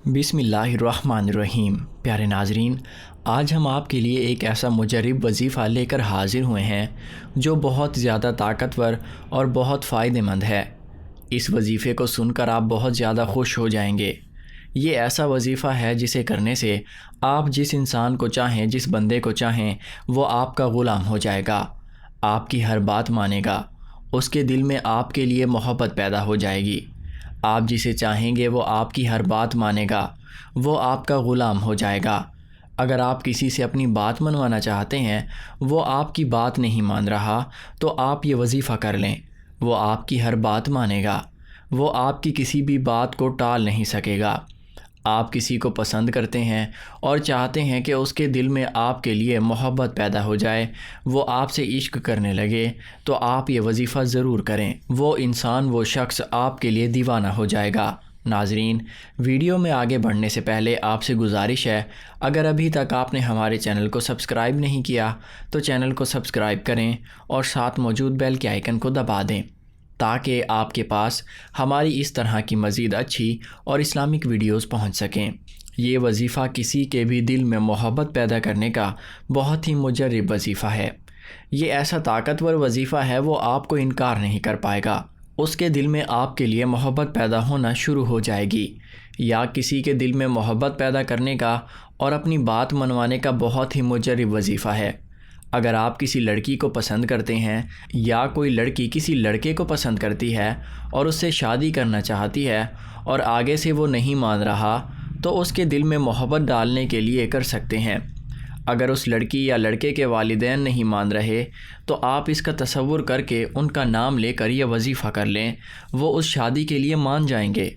بسم اللہ الرحمن الرحیم۔ پیارے ناظرین، آج ہم آپ کے لیے ایک ایسا مجرب وظیفہ لے کر حاضر ہوئے ہیں جو بہت زیادہ طاقتور اور بہت فائدہ مند ہے۔ اس وظیفے کو سن کر آپ بہت زیادہ خوش ہو جائیں گے۔ یہ ایسا وظیفہ ہے جسے کرنے سے آپ جس انسان کو چاہیں، جس بندے کو چاہیں، وہ آپ کا غلام ہو جائے گا، آپ کی ہر بات مانے گا، اس کے دل میں آپ کے لیے محبت پیدا ہو جائے گی۔ آپ جسے چاہیں گے وہ آپ کی ہر بات مانے گا، وہ آپ کا غلام ہو جائے گا۔ اگر آپ کسی سے اپنی بات منوانا چاہتے ہیں، وہ آپ کی بات نہیں مان رہا، تو آپ یہ وظیفہ کر لیں، وہ آپ کی ہر بات مانے گا، وہ آپ کی کسی بھی بات کو ٹال نہیں سکے گا۔ آپ کسی کو پسند کرتے ہیں اور چاہتے ہیں کہ اس کے دل میں آپ کے لیے محبت پیدا ہو جائے، وہ آپ سے عشق کرنے لگے، تو آپ یہ وظیفہ ضرور کریں۔ وہ انسان، وہ شخص آپ کے لیے دیوانہ ہو جائے گا۔ ناظرین، ویڈیو میں آگے بڑھنے سے پہلے آپ سے گزارش ہے، اگر ابھی تک آپ نے ہمارے چینل کو سبسکرائب نہیں کیا تو چینل کو سبسکرائب کریں اور ساتھ موجود بیل کے آئیکن کو دبا دیں تاکہ آپ کے پاس ہماری اس طرح کی مزید اچھی اور اسلامک ویڈیوز پہنچ سکیں۔ یہ وظیفہ کسی کے بھی دل میں محبت پیدا کرنے کا بہت ہی مجرب وظیفہ ہے۔ یہ ایسا طاقتور وظیفہ ہے، وہ آپ کو انکار نہیں کر پائے گا۔ اس کے دل میں آپ کے لیے محبت پیدا ہونا شروع ہو جائے گی۔ یا کسی کے دل میں محبت پیدا کرنے کا اور اپنی بات منوانے کا بہت ہی مجرب وظیفہ ہے۔ اگر آپ کسی لڑکی کو پسند کرتے ہیں یا کوئی لڑکی کسی لڑکے کو پسند کرتی ہے اور اس سے شادی کرنا چاہتی ہے اور آگے سے وہ نہیں مان رہا، تو اس کے دل میں محبت ڈالنے کے لیے کر سکتے ہیں۔ اگر اس لڑکی یا لڑکے کے والدین نہیں مان رہے تو آپ اس کا تصور کر کے ان کا نام لے کر یہ وظیفہ کر لیں، وہ اس شادی کے لیے مان جائیں گے،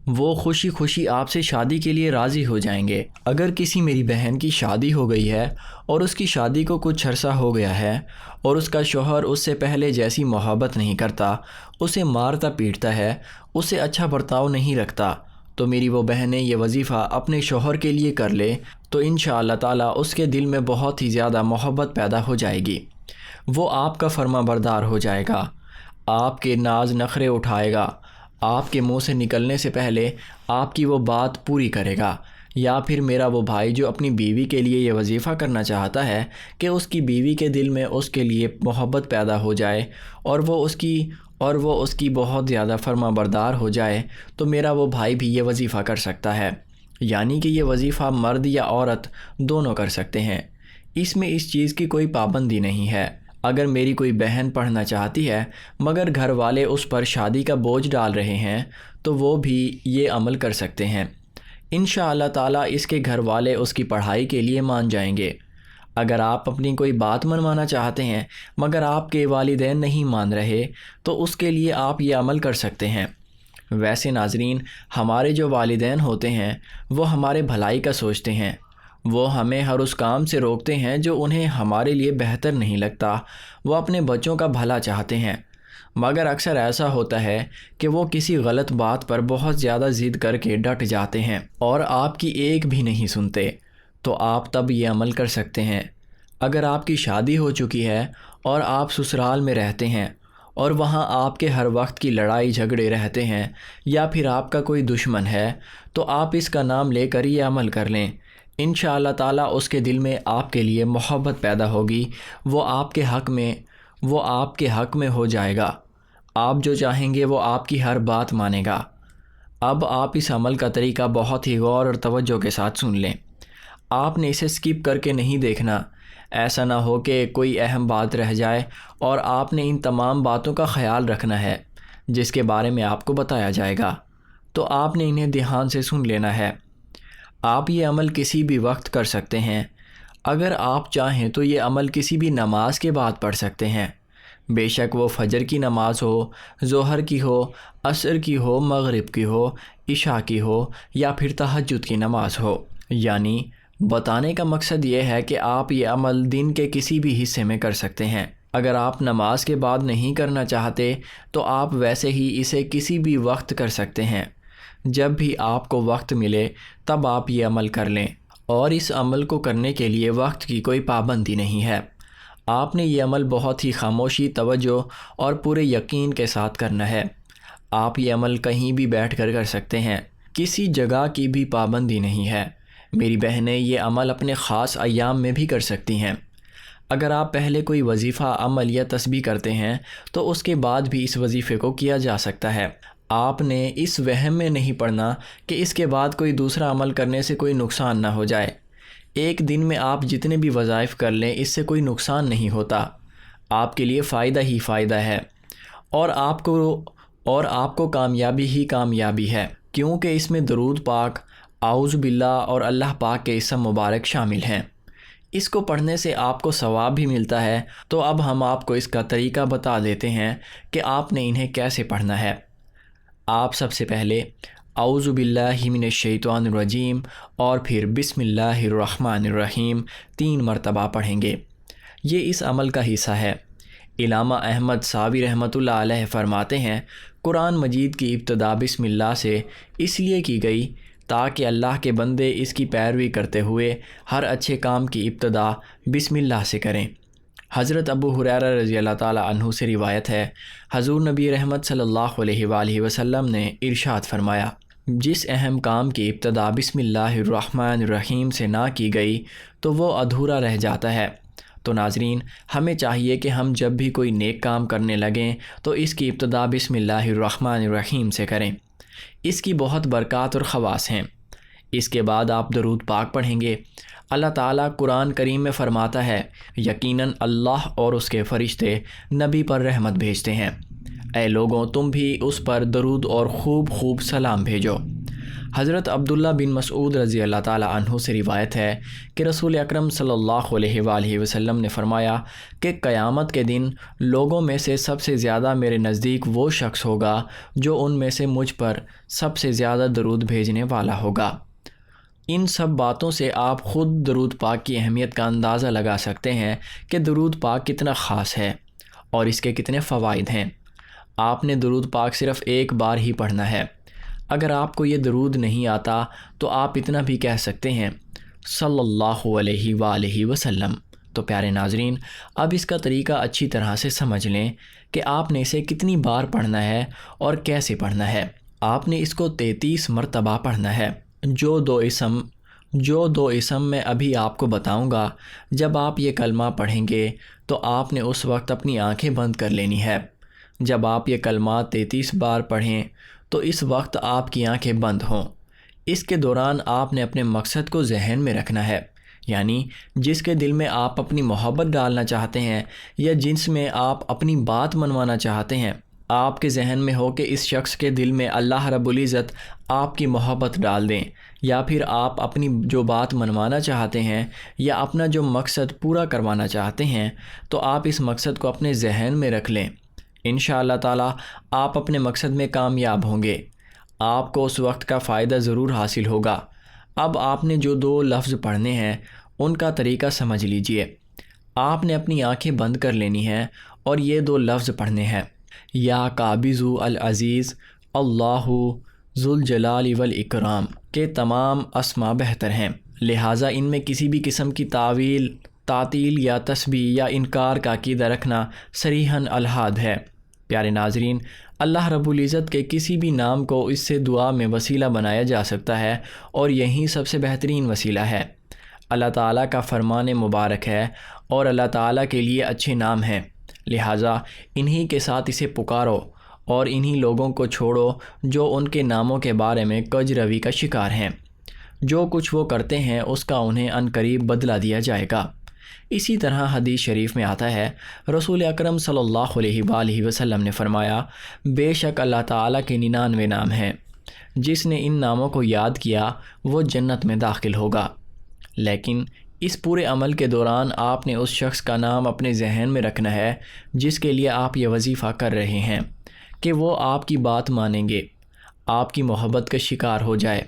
وہ خوشی خوشی آپ سے شادی کے لیے راضی ہو جائیں گے۔ اگر کسی میری بہن کی شادی ہو گئی ہے اور اس کی شادی کو کچھ عرصہ ہو گیا ہے اور اس کا شوہر اس سے پہلے جیسی محبت نہیں کرتا، اسے مارتا پیٹتا ہے، اس سے اچھا برتاؤ نہیں رکھتا، تو میری وہ بہنیں یہ وظیفہ اپنے شوہر کے لیے کر لے تو انشاءاللہ تعالیٰ اس کے دل میں بہت ہی زیادہ محبت پیدا ہو جائے گی۔ وہ آپ کا فرما بردار ہو جائے گا، آپ کے ناز نخرے اٹھائے گا، آپ کے منہ سے نکلنے سے پہلے آپ کی وہ بات پوری کرے گا۔ یا پھر میرا وہ بھائی جو اپنی بیوی کے لیے یہ وظیفہ کرنا چاہتا ہے کہ اس کی بیوی کے دل میں اس کے لیے محبت پیدا ہو جائے اور وہ اس کی بہت زیادہ فرما بردار ہو جائے، تو میرا وہ بھائی بھی یہ وظیفہ کر سکتا ہے۔ یعنی کہ یہ وظیفہ مرد یا عورت دونوں کر سکتے ہیں، اس میں اس چیز کی کوئی پابندی نہیں ہے۔ اگر میری کوئی بہن پڑھنا چاہتی ہے مگر گھر والے اس پر شادی کا بوجھ ڈال رہے ہیں تو وہ بھی یہ عمل کر سکتے ہیں۔ انشاءاللہ تعالیٰ اس کے گھر والے اس کی پڑھائی کے لیے مان جائیں گے۔ اگر آپ اپنی کوئی بات منوانا چاہتے ہیں مگر آپ کے والدین نہیں مان رہے تو اس کے لیے آپ یہ عمل کر سکتے ہیں۔ ویسے ناظرین، ہمارے جو والدین ہوتے ہیں وہ ہمارے بھلائی کا سوچتے ہیں، وہ ہمیں ہر اس کام سے روکتے ہیں جو انہیں ہمارے لیے بہتر نہیں لگتا، وہ اپنے بچوں کا بھلا چاہتے ہیں، مگر اکثر ایسا ہوتا ہے کہ وہ کسی غلط بات پر بہت زیادہ ضد کر کے ڈٹ جاتے ہیں اور آپ کی ایک بھی نہیں سنتے، تو آپ تب یہ عمل کر سکتے ہیں۔ اگر آپ کی شادی ہو چکی ہے اور آپ سسرال میں رہتے ہیں اور وہاں آپ کے ہر وقت کی لڑائی جھگڑے رہتے ہیں یا پھر آپ کا کوئی دشمن ہے، تو آپ اس کا نام لے کر یہ عمل کر لیں، انشاءاللہ تعالیٰ اس کے دل میں آپ کے لیے محبت پیدا ہوگی، وہ آپ کے حق میں ہو جائے گا، آپ جو چاہیں گے وہ آپ کی ہر بات مانے گا۔ اب آپ اس عمل کا طریقہ بہت ہی غور اور توجہ کے ساتھ سن لیں، آپ نے اسے سکپ کر کے نہیں دیکھنا، ایسا نہ ہو کہ کوئی اہم بات رہ جائے اور آپ نے ان تمام باتوں کا خیال رکھنا ہے جس کے بارے میں آپ کو بتایا جائے گا، تو آپ نے انہیں دھیان سے سن لینا ہے۔ آپ یہ عمل کسی بھی وقت کر سکتے ہیں، اگر آپ چاہیں تو یہ عمل کسی بھی نماز کے بعد پڑھ سکتے ہیں، بے شک وہ فجر کی نماز ہو، ظہر کی ہو، عصر کی ہو، مغرب کی ہو، عشاء کی ہو یا پھر تہجد کی نماز ہو۔ یعنی بتانے کا مقصد یہ ہے کہ آپ یہ عمل دن کے کسی بھی حصے میں کر سکتے ہیں۔ اگر آپ نماز کے بعد نہیں کرنا چاہتے تو آپ ویسے ہی اسے کسی بھی وقت کر سکتے ہیں، جب بھی آپ کو وقت ملے تب آپ یہ عمل کر لیں، اور اس عمل کو کرنے کے لیے وقت کی کوئی پابندی نہیں ہے۔ آپ نے یہ عمل بہت ہی خاموشی، توجہ اور پورے یقین کے ساتھ کرنا ہے۔ آپ یہ عمل کہیں بھی بیٹھ کر کر سکتے ہیں، کسی جگہ کی بھی پابندی نہیں ہے۔ میری بہنیں یہ عمل اپنے خاص ایام میں بھی کر سکتی ہیں۔ اگر آپ پہلے کوئی وظیفہ، عمل یا تسبیح کرتے ہیں تو اس کے بعد بھی اس وظیفے کو کیا جا سکتا ہے۔ آپ نے اس وہم میں نہیں پڑنا کہ اس کے بعد کوئی دوسرا عمل کرنے سے کوئی نقصان نہ ہو جائے۔ ایک دن میں آپ جتنے بھی وظائف کر لیں اس سے کوئی نقصان نہیں ہوتا، آپ کے لیے فائدہ ہی فائدہ ہے، اور آپ کو کامیابی ہی کامیابی ہے، کیونکہ اس میں درود پاک، اعوذ باللہ اور اللہ پاک کے اسم مبارک شامل ہیں۔ اس کو پڑھنے سے آپ کو ثواب بھی ملتا ہے۔ تو اب ہم آپ کو اس کا طریقہ بتا دیتے ہیں کہ آپ نے انہیں کیسے پڑھنا ہے۔ آپ سب سے پہلے اعوذ باللہ من الشیطان الرجیم اور پھر بسم اللہ الرحمن الرحیم 3 مرتبہ پڑھیں گے۔ یہ اس عمل کا حصہ ہے۔ علامہ احمد صابی رحمۃ اللہ علیہ فرماتے ہیں، قرآن مجید کی ابتدا بسم اللہ سے اس لیے کی گئی تاکہ اللہ کے بندے اس کی پیروی کرتے ہوئے ہر اچھے کام کی ابتدا بسم اللہ سے کریں۔ حضرت ابو ہریرہ رضی اللہ تعالیٰ عنہ سے روایت ہے، حضور نبی رحمت صلی اللہ علیہ وآلہ وسلم نے ارشاد فرمایا، جس اہم کام کی ابتدا بسم اللہ الرحمن الرحیم سے نہ کی گئی تو وہ ادھورا رہ جاتا ہے۔ تو ناظرین، ہمیں چاہیے کہ ہم جب بھی کوئی نیک کام کرنے لگیں تو اس کی ابتدا بسم اللہ الرحمن الرحیم سے کریں۔ اس کی بہت برکات اور خواص ہیں۔ اس کے بعد آپ درود پاک پڑھیں گے۔ اللہ تعالیٰ قرآن کریم میں فرماتا ہے، یقیناً اللہ اور اس کے فرشتے نبی پر رحمت بھیجتے ہیں، اے لوگوں تم بھی اس پر درود اور خوب خوب سلام بھیجو۔ حضرت عبداللہ بن مسعود رضی اللہ تعالیٰ عنہ سے روایت ہے کہ رسول اکرم صلی اللہ علیہ وآلہ وسلم نے فرمایا کہ قیامت کے دن لوگوں میں سے سب سے زیادہ میرے نزدیک وہ شخص ہوگا جو ان میں سے مجھ پر سب سے زیادہ درود بھیجنے والا ہوگا۔ ان سب باتوں سے آپ خود درود پاک کی اہمیت کا اندازہ لگا سکتے ہیں کہ درود پاک کتنا خاص ہے اور اس کے کتنے فوائد ہیں۔ آپ نے درود پاک صرف ایک بار ہی پڑھنا ہے۔ اگر آپ کو یہ درود نہیں آتا تو آپ اتنا بھی کہہ سکتے ہیں صلی اللہ علیہ وآلہ وسلم۔ تو پیارے ناظرین، اب اس کا طریقہ اچھی طرح سے سمجھ لیں کہ آپ نے اسے کتنی بار پڑھنا ہے اور کیسے پڑھنا ہے۔ آپ نے اس کو 33 مرتبہ پڑھنا ہے۔ جو دو اسم میں ابھی آپ کو بتاؤں گا، جب آپ یہ کلمہ پڑھیں گے تو آپ نے اس وقت اپنی آنکھیں بند کر لینی ہے۔ جب آپ یہ کلمات 33 بار پڑھیں تو اس وقت آپ کی آنکھیں بند ہوں۔ اس کے دوران آپ نے اپنے مقصد کو ذہن میں رکھنا ہے، یعنی جس کے دل میں آپ اپنی محبت ڈالنا چاہتے ہیں یا جس میں آپ اپنی بات منوانا چاہتے ہیں، آپ کے ذہن میں ہو کہ اس شخص کے دل میں اللہ رب العزت آپ کی محبت ڈال دیں، یا پھر آپ اپنی جو بات منوانا چاہتے ہیں یا اپنا جو مقصد پورا کروانا چاہتے ہیں تو آپ اس مقصد کو اپنے ذہن میں رکھ لیں۔ انشاءاللہ تعالیٰ آپ اپنے مقصد میں کامیاب ہوں گے، آپ کو اس وقت کا فائدہ ضرور حاصل ہوگا۔ اب آپ نے جو 2 لفظ پڑھنے ہیں ان کا طریقہ سمجھ لیجئے۔ آپ نے اپنی آنکھیں بند کر لینی ہیں اور یہ 2 لفظ پڑھنے ہیں، یا قابض العزیز اللہ ذو الجلال والاکرام کے تمام اسما بہتر ہیں، لہٰذا ان میں کسی بھی قسم کی تعطیل یا تسبیح یا انکار کا عقیدہ رکھنا صریحاً الحاد ہے۔ پیارے ناظرین، اللہ رب العزت کے کسی بھی نام کو اس سے دعا میں وسیلہ بنایا جا سکتا ہے اور یہی سب سے بہترین وسیلہ ہے۔ اللہ تعالیٰ کا فرمان مبارک ہے اور اللہ تعالیٰ کے لیے اچھے نام ہیں، لہٰذا انہی کے ساتھ اسے پکارو اور انہی لوگوں کو چھوڑو جو ان کے ناموں کے بارے میں کج روی کا شکار ہیں۔ جو کچھ وہ کرتے ہیں اس کا انہیں عنقریب بدلہ دیا جائے گا۔ اسی طرح حدیث شریف میں آتا ہے، رسول اکرم صلی اللہ علیہ وآلہ وسلم نے فرمایا، بے شک اللہ تعالیٰ کے 99 نام ہیں، جس نے ان ناموں کو یاد کیا وہ جنت میں داخل ہوگا۔ لیکن اس پورے عمل کے دوران آپ نے اس شخص کا نام اپنے ذہن میں رکھنا ہے جس کے لیے آپ یہ وظیفہ کر رہے ہیں، کہ وہ آپ کی بات مانیں گے، آپ کی محبت کا شکار ہو جائے۔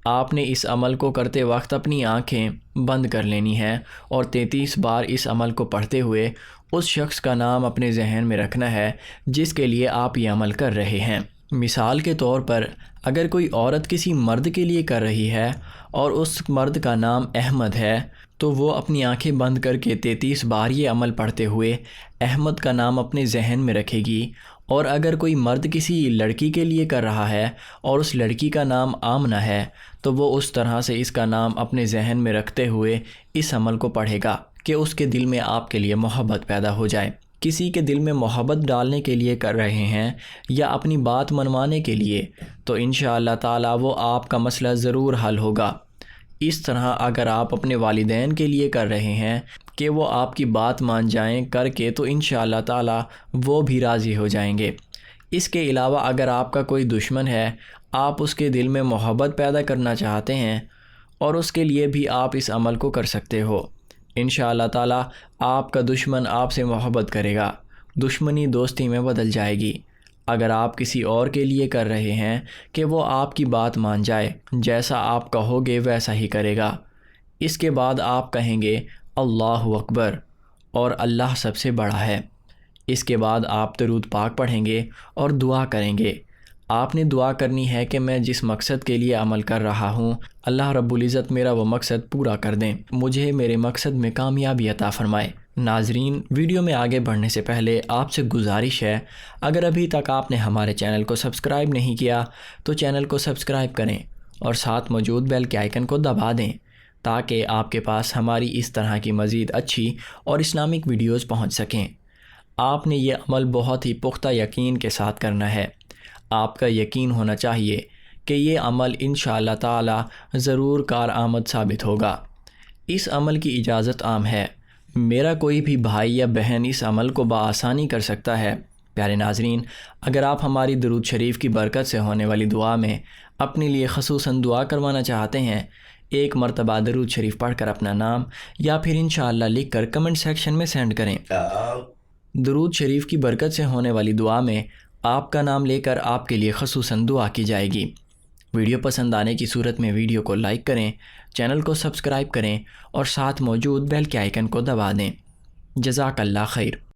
آپ نے اس عمل کو کرتے وقت اپنی آنکھیں بند کر لینی ہیں اور 33 بار اس عمل کو پڑھتے ہوئے اس شخص کا نام اپنے ذہن میں رکھنا ہے جس کے لیے آپ یہ عمل کر رہے ہیں۔ مثال کے طور پر اگر کوئی عورت کسی مرد کے لیے کر رہی ہے اور اس مرد کا نام احمد ہے تو وہ اپنی آنکھیں بند کر کے 33 بار یہ عمل پڑھتے ہوئے احمد کا نام اپنے ذہن میں رکھے گی اور اگر کوئی مرد کسی لڑکی کے لیے کر رہا ہے اور اس لڑکی کا نام آمنہ ہے تو وہ اس طرح سے اس کا نام اپنے ذہن میں رکھتے ہوئے اس عمل کو پڑھے گا کہ اس کے دل میں آپ کے لیے محبت پیدا ہو جائے۔ کسی کے دل میں محبت ڈالنے کے لیے کر رہے ہیں یا اپنی بات منوانے کے لیے تو انشاءاللہ تعالی وہ آپ کا مسئلہ ضرور حل ہوگا۔ اس طرح اگر آپ اپنے والدین کے لیے کر رہے ہیں کہ وہ آپ کی بات مان جائیں کر کے تو انشاءاللہ تعالی وہ بھی راضی ہو جائیں گے۔ اس کے علاوہ اگر آپ کا کوئی دشمن ہے، آپ اس کے دل میں محبت پیدا کرنا چاہتے ہیں اور اس کے لیے بھی آپ اس عمل کو کر سکتے ہو۔ انشاءاللہ تعالی آپ کا دشمن آپ سے محبت کرے گا، دشمنی دوستی میں بدل جائے گی۔ اگر آپ کسی اور کے لیے کر رہے ہیں کہ وہ آپ کی بات مان جائے، جیسا آپ کہو گے ویسا ہی کرے گا۔ اس کے بعد آپ کہیں گے اللہ اکبر اور اللہ سب سے بڑا ہے۔ اس کے بعد آپ درود پاک پڑھیں گے اور دعا کریں گے۔ آپ نے دعا کرنی ہے کہ میں جس مقصد کے لیے عمل کر رہا ہوں اللہ رب العزت میرا وہ مقصد پورا کر دیں، مجھے میرے مقصد میں کامیابی عطا فرمائے۔ ناظرین، ویڈیو میں آگے بڑھنے سے پہلے آپ سے گزارش ہے، اگر ابھی تک آپ نے ہمارے چینل کو سبسکرائب نہیں کیا تو چینل کو سبسکرائب کریں اور ساتھ موجود بیل کے آئیکن کو دبا دیں تاکہ آپ کے پاس ہماری اس طرح کی مزید اچھی اور اسلامک ویڈیوز پہنچ سکیں۔ آپ نے یہ عمل بہت ہی پختہ یقین کے ساتھ کرنا ہے۔ آپ کا یقین ہونا چاہیے کہ یہ عمل انشاءاللہ تعالی ضرور کارآمد ثابت ہوگا۔ اس عمل کی اجازت عام ہے، میرا کوئی بھی بھائی یا بہن اس عمل کو بآسانی کر سکتا ہے۔ پیارے ناظرین، اگر آپ ہماری درود شریف کی برکت سے ہونے والی دعا میں اپنے لیے خصوصاً دعا کروانا چاہتے ہیں، ایک مرتبہ درود شریف پڑھ کر اپنا نام یا پھر انشاءاللہ لکھ کر کمنٹ سیکشن میں سینڈ کریں۔ درود شریف کی برکت سے ہونے والی دعا میں آپ کا نام لے کر آپ کے لیے خصوصاً دعا کی جائے گی۔ ویڈیو پسند آنے کی صورت میں ویڈیو کو لائک کریں، چینل کو سبسکرائب کریں اور ساتھ موجود بیل کے آئیکن کو دبا دیں۔ جزاک اللہ خیر۔